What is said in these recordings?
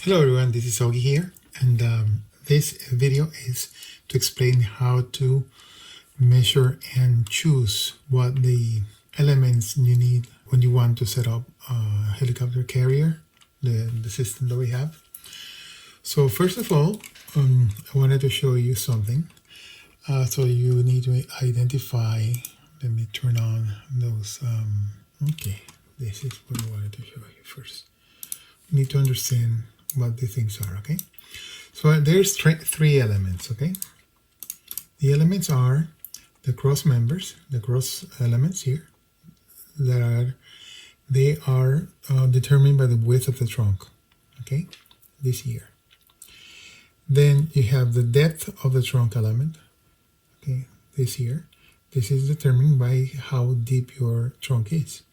Hello everyone, this is Augie here, and this video is to explain how to measure and choose what the elements you need when you want to set up a helicopter carrier, the system that we have. So first of all, I wanted to show you something. So you need to identify, let me turn on those, okay, this is what I wanted to show you first. You need to understand what the things are, okay? So there's three elements, okay? The elements are the cross members, the cross elements here, they are determined by the width of the trunk, okay? This here. Then you have the depth of the trunk element, okay? This here. This is determined by how deep your trunk is.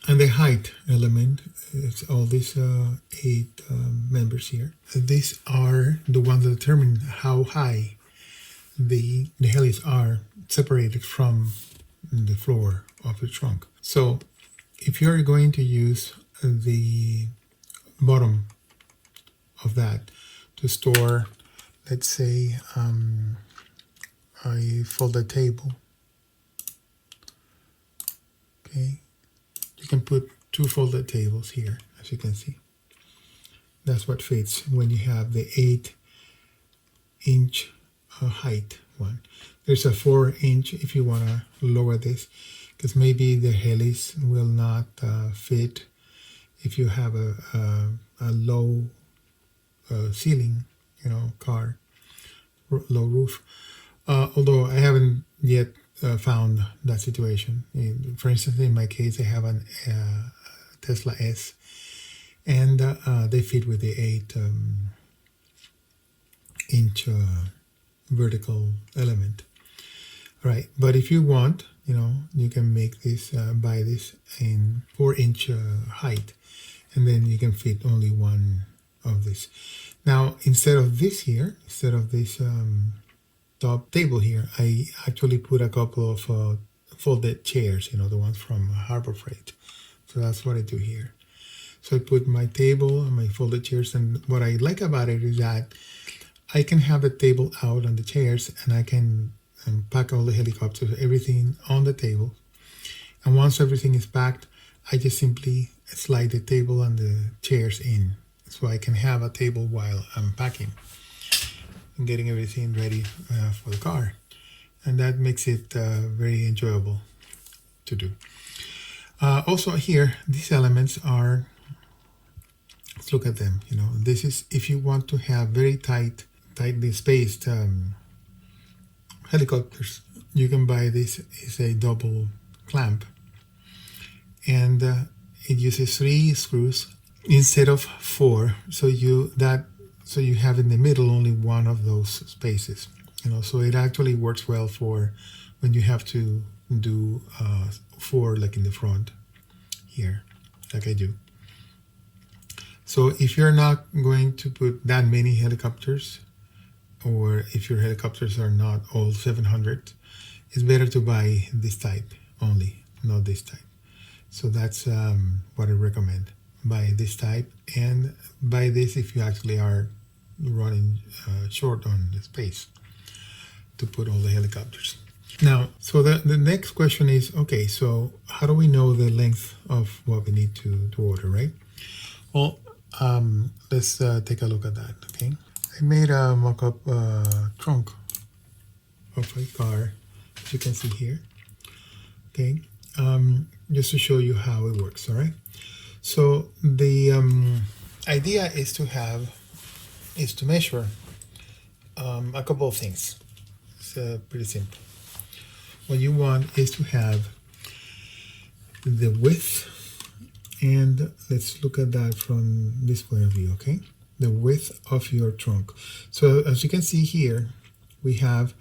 And the height element is all these 8 members here. These are the ones that determine how high the helis are separated from the floor of the trunk. So if you're going to use the bottom of that to store, let's say, a folded table, okay, you can put 2 folded tables here, as you can see. That's what fits when you have the 8-inch height one. There's a 4-inch if you want to lower this, because maybe the helis will not fit if you have a low ceiling, car, low roof. Although I haven't yet found that situation. For instance, in my case, I have an Tesla S, and they fit with the 8-inch vertical element. All right, but if you want, you can make this, buy this in 4-inch height, and then you can fit only one of this. Now, instead of this top table here, I actually put a couple of folded chairs, the ones from Harbor Freight. So that's what I do here. So I put my table and my folded chairs, and what I like about it is that I can have the table out on the chairs, and I can pack all the helicopters, everything on the table. And once everything is packed, I just simply slide the table and the chairs in, so I can have a table while I'm packing and getting everything ready for the car. And that makes it very enjoyable to do. Also here, these elements are, let's look at them. This is if you want to have very tightly spaced helicopters, you can buy this. It's a double clamp, and it uses 3 screws instead of 4. So you have in the middle only one of those spaces. So it actually works well for when you have to do 4, like in the front here, like I do. So if you're not going to put that many helicopters, or if your helicopters are not all 700, it's better to buy this type only, not this type. So that's what I recommend. Buy this type, and buy this if you actually are running short on the space to put all the helicopters. Now, so the next question is, okay, so how do we know the length of what we need to order, right? Well, let's take a look at that, okay? I made a mock-up trunk of a car, as you can see here, okay? Just to show you how it works, all right? So the idea is to measure a couple of things. It's pretty simple. What you want is to have the width, and let's look at that from this point of view, okay? The width of your trunk. So as you can see here, we have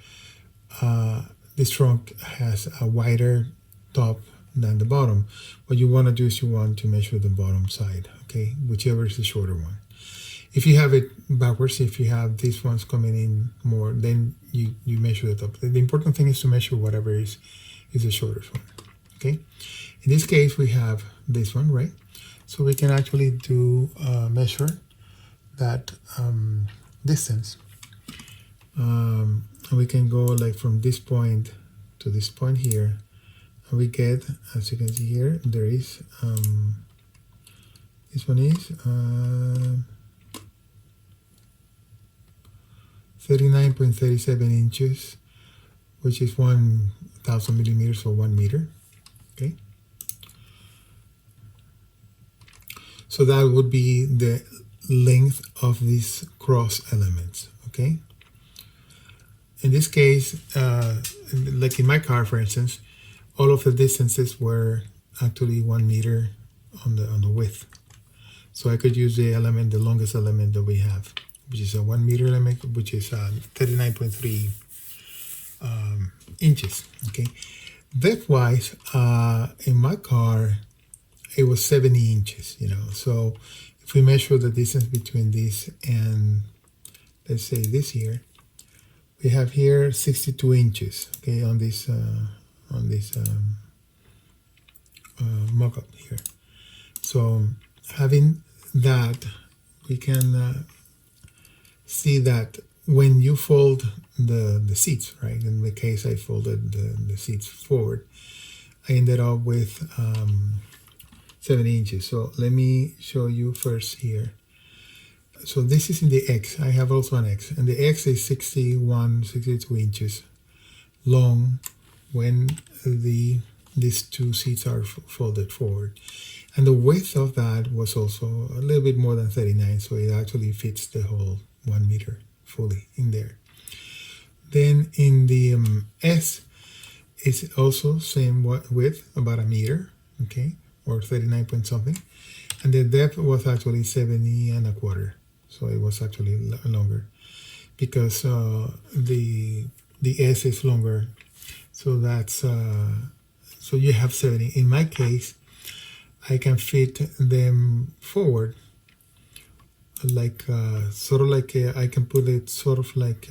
this trunk has a wider top than the bottom. What you want to do is you want to measure the bottom side, okay? Whichever is the shorter one. If you have it backwards, if you have these ones coming in more, then you measure the top. The important thing is to measure whatever is the shortest one, okay? In this case, we have this one, right? So we can actually do measure that distance. And we can go like from this point to this point here, and we get, as you can see here, there is this one is 39.37 inches, which is 1,000 millimeters or 1 meter. Okay, so that would be the length of these cross elements. Okay, in this case, like in my car, for instance, all of the distances were actually 1 meter on the width. So I could use the element, the longest element that we have, which is a 1 meter element, which is 39.3 inches. Okay, depth-wise, in my car, it was 70 inches. So if we measure the distance between this and, let's say, this here, we have here 62 inches. Okay, on this mock-up here. So having that, we can see that when you fold the seats, right? In my case, I folded the seats forward. I ended up with 70 inches. So let me show you first here. So this is in the X. I have also an X, and the X is 62 inches long when these two seats are folded forward. And the width of that was also a little bit more than 39, so it actually fits the whole 1 meter fully in there. Then in the S, it's also same width, about a meter, okay, or 39 point something. And the depth was actually 70 and a quarter, so it was actually longer because the S is longer. So that's so you have 70. In my case, I can fit them forward, like sort of like I can put it sort of like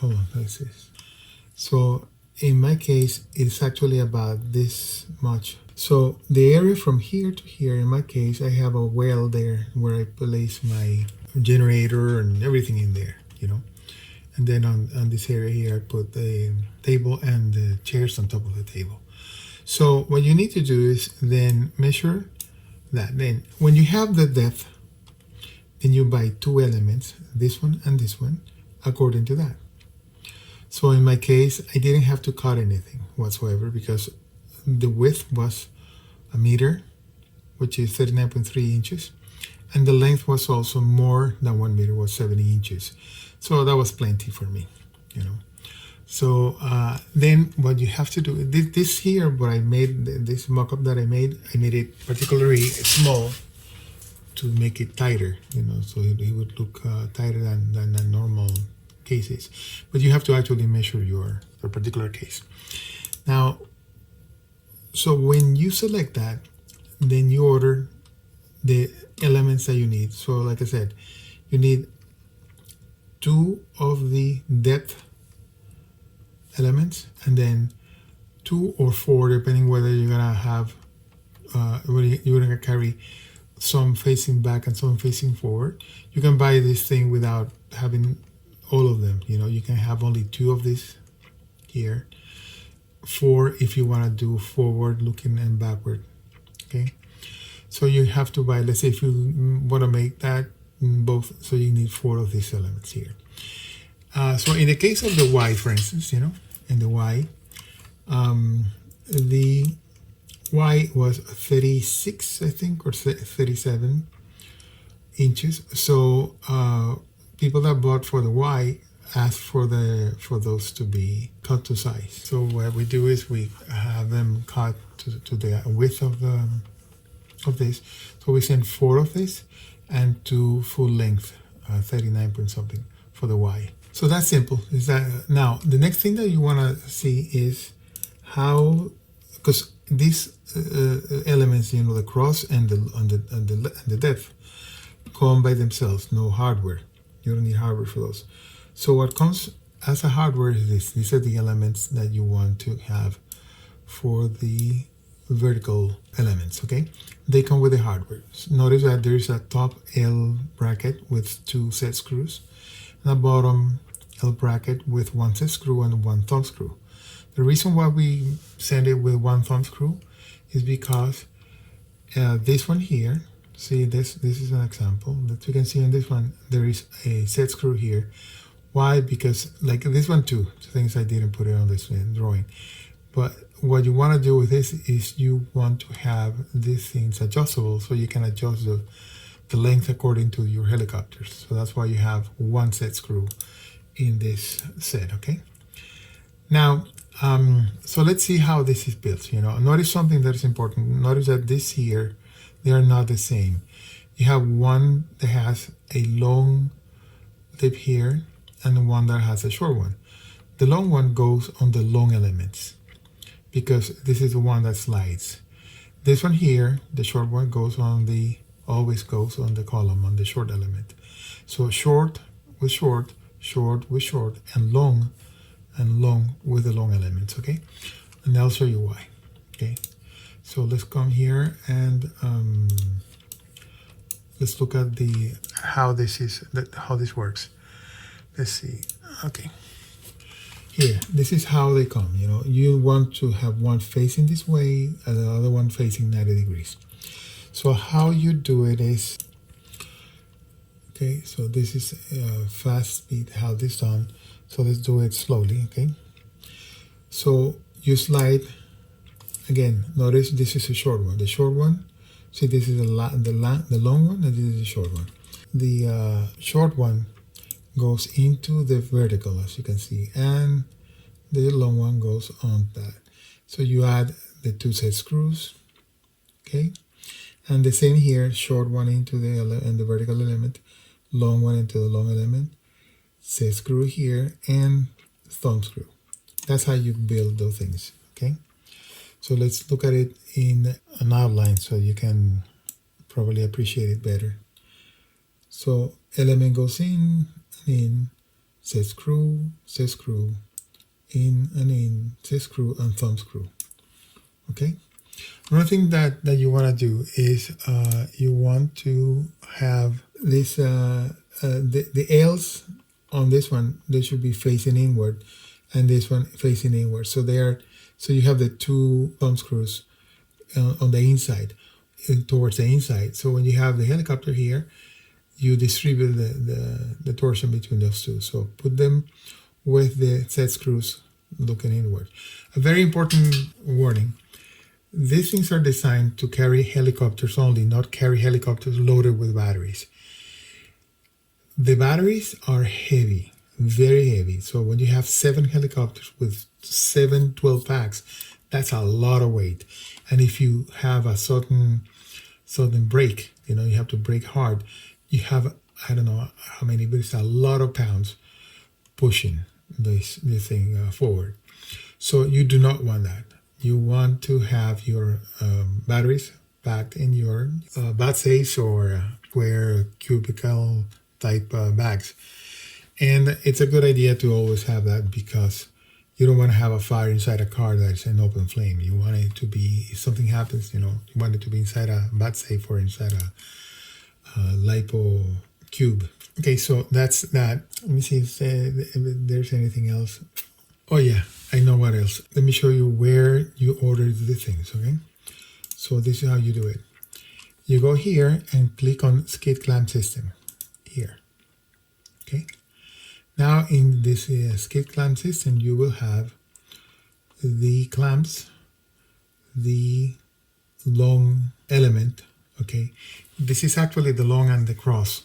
hold on, let's see. So in my case, it's actually about this much. So the area from here to here, in my case, I have a well there where I place my generator and everything in there, And then on this area here, I put the table and the chairs on top of the table. So what you need to do is then measure that. Then when you have the depth, then you buy two elements, this one and this one, according to that. So in my case, I didn't have to cut anything whatsoever because the width was a meter, which is 39.3 inches. And the length was also more than 1 meter, was 70 inches. So that was plenty for me, So then what you have to do, this here, what I made, this mock-up that I made it particularly small to make it tighter, so it would look tighter than the normal cases. But you have to actually measure your particular case. Now, so when you select that, then you order the elements that you need. So like I said, you need 2 of the depth elements, and then 2 or 4, depending whether you're gonna have you're gonna carry some facing back and some facing forward. You can buy this thing without having all of them. You can have only 2 of these here, 4 if you want to do forward looking and backward. Okay, so you have to buy, let's say if you want to make that both, so you need 4 of these elements here. So in the case of the Y, for instance, in the Y, the Y was 36, I think, or 37 inches. So people that bought for the Y asked for those to be cut to size. So what we do is we have them cut to the width of this. So we send 4 of this and 2 full length, 39 point something for the Y. So that's simple. Is that now the next thing that you want to see is how, because these elements, the cross and the depth come by themselves, no hardware. You don't need hardware for those. So what comes as a hardware is this. These are the elements that you want to have for the vertical elements, okay? They come with the hardware. Notice that there's a top L bracket with 2 set screws and a bottom L bracket with 1 set screw and 1 thumb screw. The reason why we send it with 1 thumb screw is because this one here, see this is an example that you can see on this one, there is a set screw here. Why? Because like this one too, things I didn't put it on this drawing. But what you want to do with this is you want to have these things adjustable so you can adjust the length according to your helicopters. So that's why you have 1 set screw in this set, okay? Now, so let's see how this is built. Notice something that is important. Notice that this here, they are not the same. You have one that has a long lip here and one that has a short one. The long one goes on the long elements because this is the one that slides. This one here, the short one, always goes on the column, on the short element. So short with short, short with short, and long with the long elements, okay? And I'll show you why, okay? So let's come here and let's look at how this works. Let's see, okay. Here, this is how they come, You want to have one facing this way and the other one facing 90 degrees. So how you do it is, okay, so this is fast speed, how this is done. So let's do it slowly, okay? So you slide, again, notice this is a short one. The short one, see this is the long one and this is the short one. The short one goes into the vertical, as you can see, and the long one goes on that. So you add the 2 set screws, okay? And the same here, short one into the vertical element, long one into the long element, set screw here, and thumb screw. That's how you build those things, okay? So let's look at it in an outline so you can probably appreciate it better. So element goes in, set screw, in, set screw, and thumb screw, okay? Another thing that you want to do is you want to have this, the L's on this one, they should be facing inward, and this one facing inward. So you have the 2 thumb screws on the inside, towards the inside. So when you have the helicopter here, you distribute the torsion between those two. So put them with the set screws looking inward. A very important warning. These things are designed to carry helicopters only, not carry helicopters loaded with batteries. The batteries are heavy, very heavy. So when you have 7 helicopters with 12 packs, that's a lot of weight. And if you have a sudden brake, you have to brake hard, you have, I don't know how many, but it's a lot of pounds pushing this thing forward. So you do not want that. You want to have your batteries packed in your bat safes or square cubicle type bags. And it's a good idea to always have that because you don't want to have a fire inside a car that's an open flame. You want it to be, if something happens, you want it to be inside a bat safe or inside a lipo cube. Okay, so that's that. Let me see if there's anything else. Oh yeah, I know what else. Let me show you where you order the things, okay? So this is how you do it. You go here and click on skid clamp system here, okay? Now in this skid clamp system, you will have the clamps, the long element, okay? This is actually the long and the cross.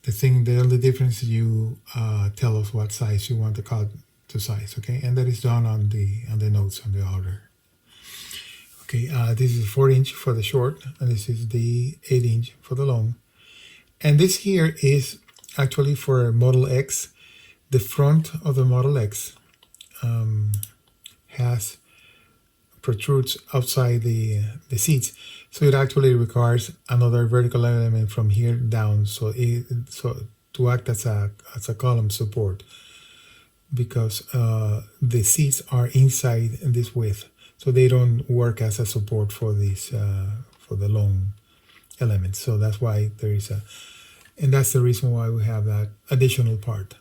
The only difference you tell us what size you want the cut to size, okay? And that is done on the notes on the order. Okay, this is 4-inch for the short, and this is the 8-inch for the long. And this here is actually for Model X. The front of the Model X protrudes outside the seats, so it actually requires another vertical element from here down, so to act as a column support, because the seats are inside this width. so they don't work as a support for these for the long elements. So that's why there is a, and that's the reason why we have that additional part.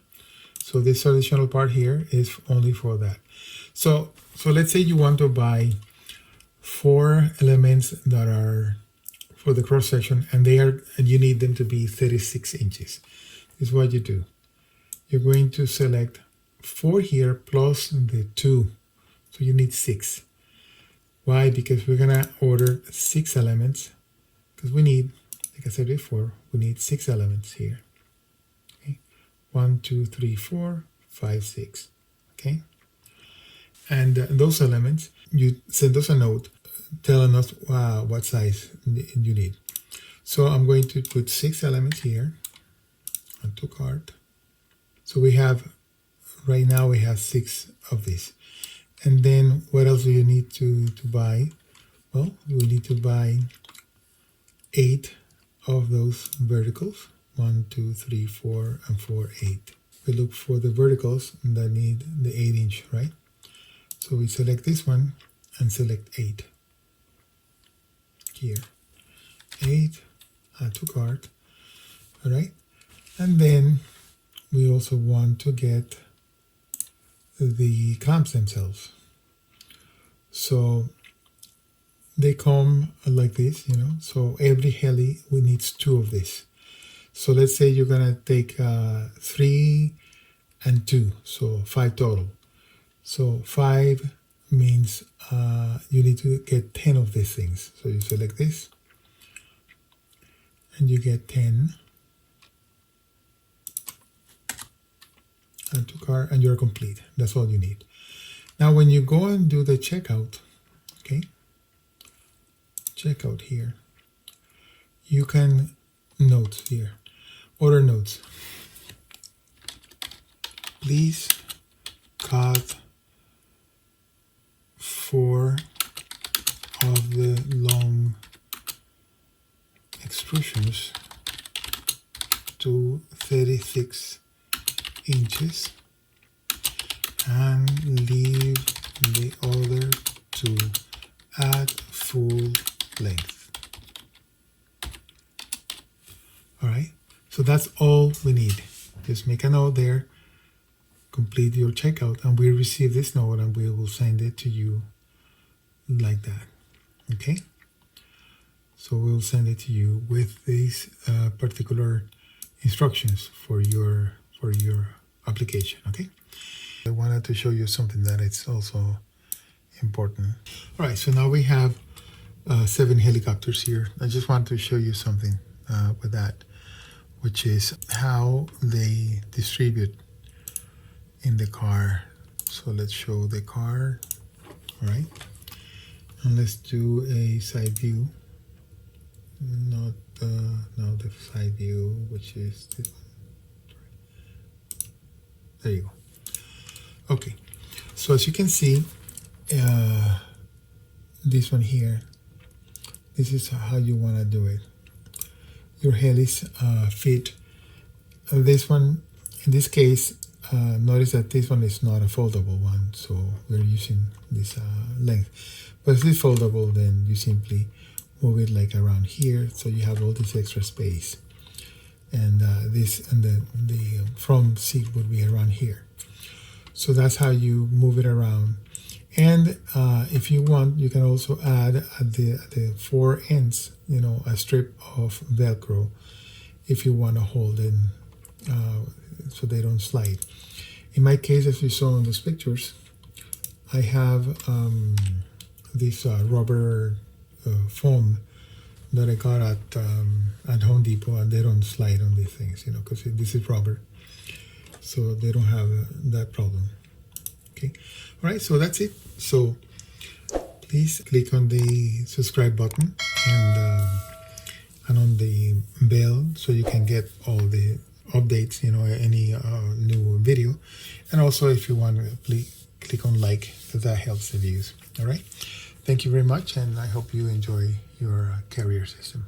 So this additional part here is only for that. So let's say you want to buy 4 elements that are for the cross section, and you need them to be 36 inches. This is what you do. You're going to select 4 here plus the 2, so you need 6. Why? Because we're gonna order 6 elements, because we need, like I said before, we need 6 elements here. Okay, 1, 2, 3, 4, 5, 6. Okay, and those elements, you send us a note telling us what size you need. So I'm going to put 6 elements here onto cart. So we have, right now we have 6 of these. And then what else do you need to buy? Well, we need to buy 8 of those verticals. 1, 2, 3, 4, and 4, 8. We look for the verticals that need the 8-inch, right? So we select this one and select 8. Here, 8, add to cart. All right, and then we also want to get the clamps themselves. So they come like this, you know. So every heli we needs 2 of this. So let's say you're gonna take 3 and 2, so 5 total. So 5 means you need to get 10 of these things. So you select this and you get 10, add to cart, and you're complete. That's all you need. Now when you go and do the checkout, okay, checkout here, you can notes here, order notes. Please cut 4 of the long extrusions to 36 inches and leave the other 2 at full length. All right, so that's all we need. Just make a note there, complete your checkout, and we receive this note and we will send it to you like that. Okay, so we'll send it to you with these particular instructions for your application. Okay, I wanted to show you something that it's also important. All right, so now we have 7 helicopters here. I just want to show you something with that, which is how they distribute in the car. So let's show the car. All right, and let's do a side view, not the side view, which is this one. There you go. Okay, so as you can see, this one here, this is how you want to do it. Your helis fit. This one, in this case, notice that this one is not a foldable one, so we're using this length. But if it's foldable, then you simply move it like around here, so you have all this extra space. And this and the front seat would be around here. So that's how you move it around. And if you want, you can also add at the 4 ends, you know, a strip of Velcro if you want to hold it so they don't slide. In my case, as you saw in those pictures, I have this rubber foam that I got at Home Depot, and they don't slide on these things, you know, because this is rubber, so they don't have that problem. Okay, all right, so that's it. So please click on the subscribe button and on the bell so you can get all the updates, you know, any new video. And also, if you want, please click on like, because that helps the views. All right, thank you very much, and I hope you enjoy your carrier system.